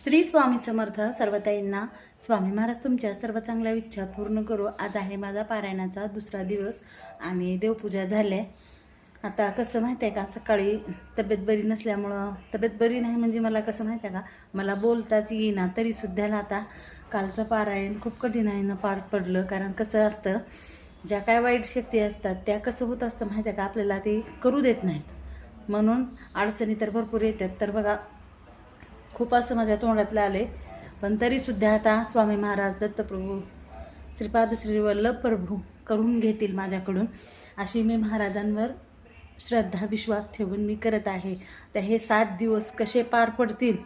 श्री स्वामी समर्थ. सर्व ताईंना स्वामी महाराज तुमच्या सर्व चांगल्या इच्छा पूर्ण करू. आज आहे माझा पारायणाचा दुसरा दिवस आणि देवपूजा झाले. आता कसं माहिती आहे का, सकाळी तब्येत बरी नसल्यामुळं, तब्येत बरी नाही म्हणजे मला कसं माहिती आहे का, मला बोलताच येईना, तरीसुद्धा आता कालचं पारायण खूप कठीणाईनं पार पडलं. कारण कसं असतं, ज्या काय वाईट शक्ती असतात त्या कसं होत असतं माहिती आहे का, आपल्याला ते करू देत नाहीत, म्हणून अडचणी तर भरपूर येतात. तर बघा, खूप असं माझ्या तोंडातलं आले, पण तरीसुद्धा आता स्वामी महाराज दत्तप्रभू श्रीपाद श्री वल्लभ प्रभू करून घेतील माझ्याकडून, अशी मी महाराजांवर श्रद्धा विश्वास ठेवून मी करत आहे. तर हे 7 दिवस कसे पार पडतील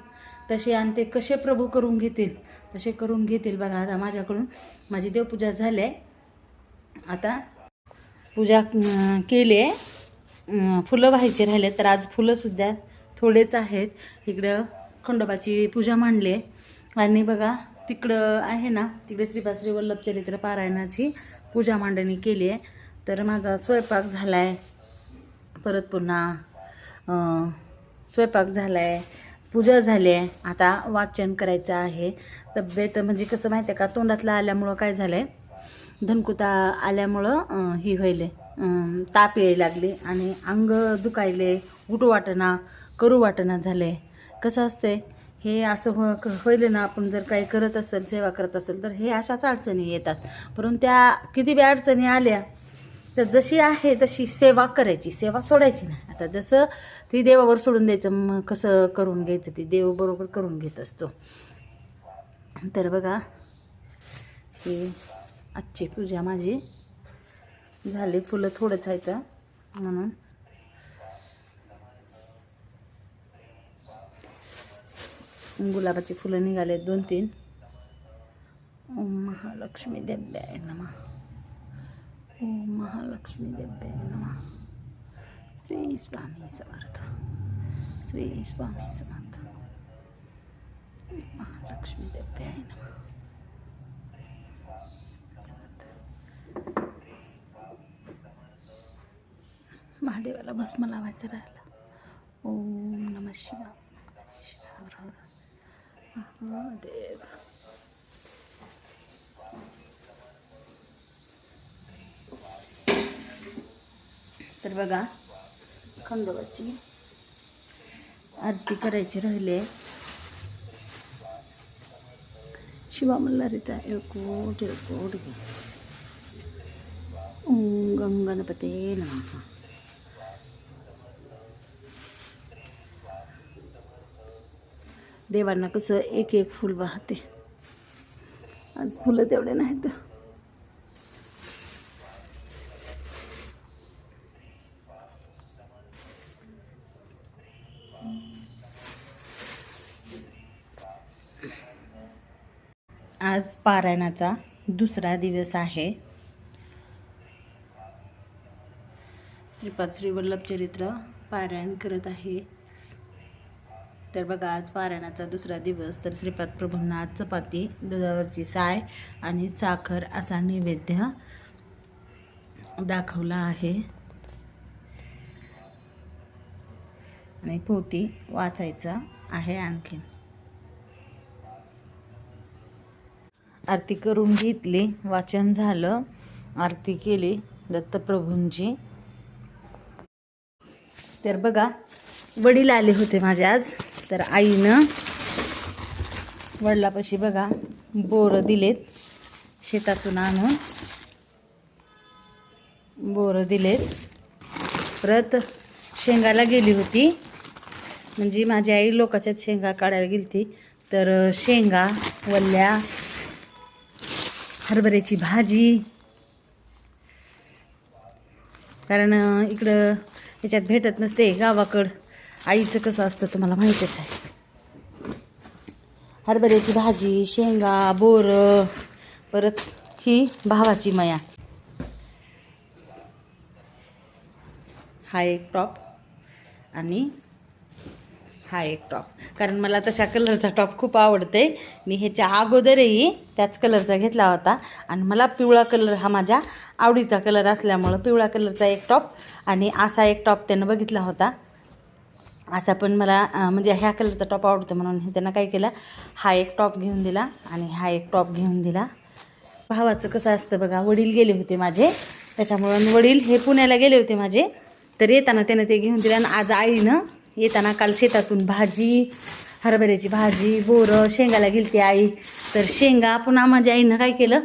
तसे, आणि ते कसे प्रभू करून घेतील तसे करून घेतील. बघा, आता माझ्याकडून माझी देवपूजा झाली आहे. आता पूजा केली आहे, फुलं व्हायचे राहिले, तर आज फुलंसुद्धा थोडेच आहेत. इकडं खंडोबाची पूजा मांडली आहे, आणि बघा तिकडं आहे ना, तिकडे श्रीपाद श्री वल्लभ चरित्र पारायणाची पूजा मांडणी केली आहे. तर माझा स्वयंपाक झाला आहे, परत पुन्हा स्वयंपाक झाला आहे, पूजा झाली आहे. आता वाचन करायचं आहे. तब्येत म्हणजे कसं माहिती आहे का, तोंडातलं आल्यामुळं काय झालं आहे, धनकुता आल्यामुळं ही व्हायले, ताप यायला लागले आणि अंग दुखायले, उठू वाटना, करू वाटना झाले. कसं असते हे, असं होईल ना, आपण जर काही करत असेल, सेवा करत असेल, तर हे अशाच अडचणी येतात. परंतु त्या किती बी अडचणी आल्या तर जशी आहे तशी सेवा करायची, सेवा सोडायची नाही. आता जसं ती देवावर सोडून द्यायचं, मग कसं करून घ्यायचं, ती देव बरोबर करून घेत असतो. तर बघा, ही आजची पूजा माझी झाली. फुलं थोडंच आहेत म्हणून गुलाबाची फुलं निघाले 2-3. ओम महालक्ष्मी देव्याय नमः. ओम महालक्ष्मी देव्याय नमः. श्री स्वामी समर्थ. श्री स्वामी समर्थ. महालक्ष्मी देव्याय नमः. महादेवाला भस्म लावायचं राहिलं. ओम नमः शिवाय. महादेव. तर बघा, खंडोबाची आरती करायची राहिली. शिवा मल्हारीचा एळकोट एळकोट घे. ओम गंगणपते नमः. देवांना कसं एक एक फुल वाहते, आज फुलं तेवढे नाहीत. आज पारायणाचा दुसरा दिवस आहे. श्रीपाद श्री वल्लभ चरित्र पारायण करत आहे. तर बघा, आज पारायणाचा दुसरा दिवस. तर श्रीपाद प्रभूंना आज चपाती, दुधावरची साय आणि साखर असा नैवेद्य दाखवला आहे. आणि पोथी वाचायचा आहे. आणखीन आरती करून घेतली, वाचन झालं, आरती केली दत्तप्रभूंची. तर बघा, वडील आले होते माझे आज. तर आईनं वडिलापाशी बघा बोरं दिलेत, शेतातून आणून बोरं दिलेत. परत शेंगाला गेली होती, म्हणजे माझी आई लोकाच्यात शेंगा काढायला गेली होती. तर शेंगा, वल्ल्या, हरभऱ्याची भाजी, कारण इकडं ह्याच्यात भेटत नसते. गावाकडं आईचं कसं असतं तुम्हाला माहितीच आहे. हरभऱ्याची भाजी, शेंगा, बोरं, परत ही भावाची मया. हा एक टॉप आणि हा एक टॉप, कारण मला तशा कलरचा टॉप खूप आवडते. मी ह्याच्या अगोदरही त्याच कलरचा घेतला होता, आणि मला पिवळा कलर हा माझ्या आवडीचा कलर असल्यामुळं पिवळा कलरचा एक टॉप आणि असा एक टॉप त्यानं बघितला होता. असा पण मला म्हणजे ह्या कलरचा टॉप आवडतो म्हणून त्यांना काय केलं, हा एक टॉप घेऊन दिला आणि हा एक टॉप घेऊन दिला. भावाचं कसं असतं बघा, वडील गेले होते माझे, त्याच्यामुळं वडील हे पुण्याला गेले होते माझे, तर येताना त्यानं ते घेऊन दिलं. आणि आज आईनं येताना काल शेतातून भाजी, हरभऱ्याची भाजी, बोरं, शेंगाला गेलती आई, तर शेंगा पुन्हा माझ्या आईनं काय केलं,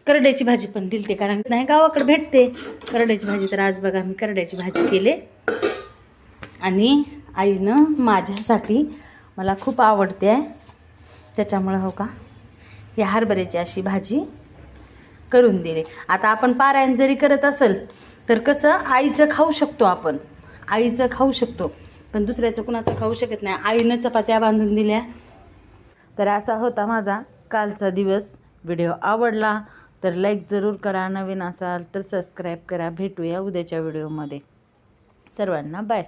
करड्याची भाजी पण दिलते, कारण नाही गावाकडे भेटते करड्याची भाजी. तर आज बघा मी करड्याची भाजी केले. आणि आईनं माझ्यासाठी, मला खूप आवडते आहे त्याच्यामुळं हो का, या हरभऱ्याची अशी भाजी करून दिली. आता आपण पारायण जरी करत असेल तर कसं आईचं खाऊ शकतो, आपण आईचं खाऊ शकतो, पण दुसऱ्याचं कुणाचं खाऊ शकत नाही. आईनं चपात्या बांधून दिल्या. तर असा होता माझा कालचा दिवस. व्हिडिओ आवडला तर लाईक जरूर करा, नवीन असाल तर सबस्क्राईब करा. भेटूया उद्याच्या व्हिडिओमध्ये. सर्वांना बाय.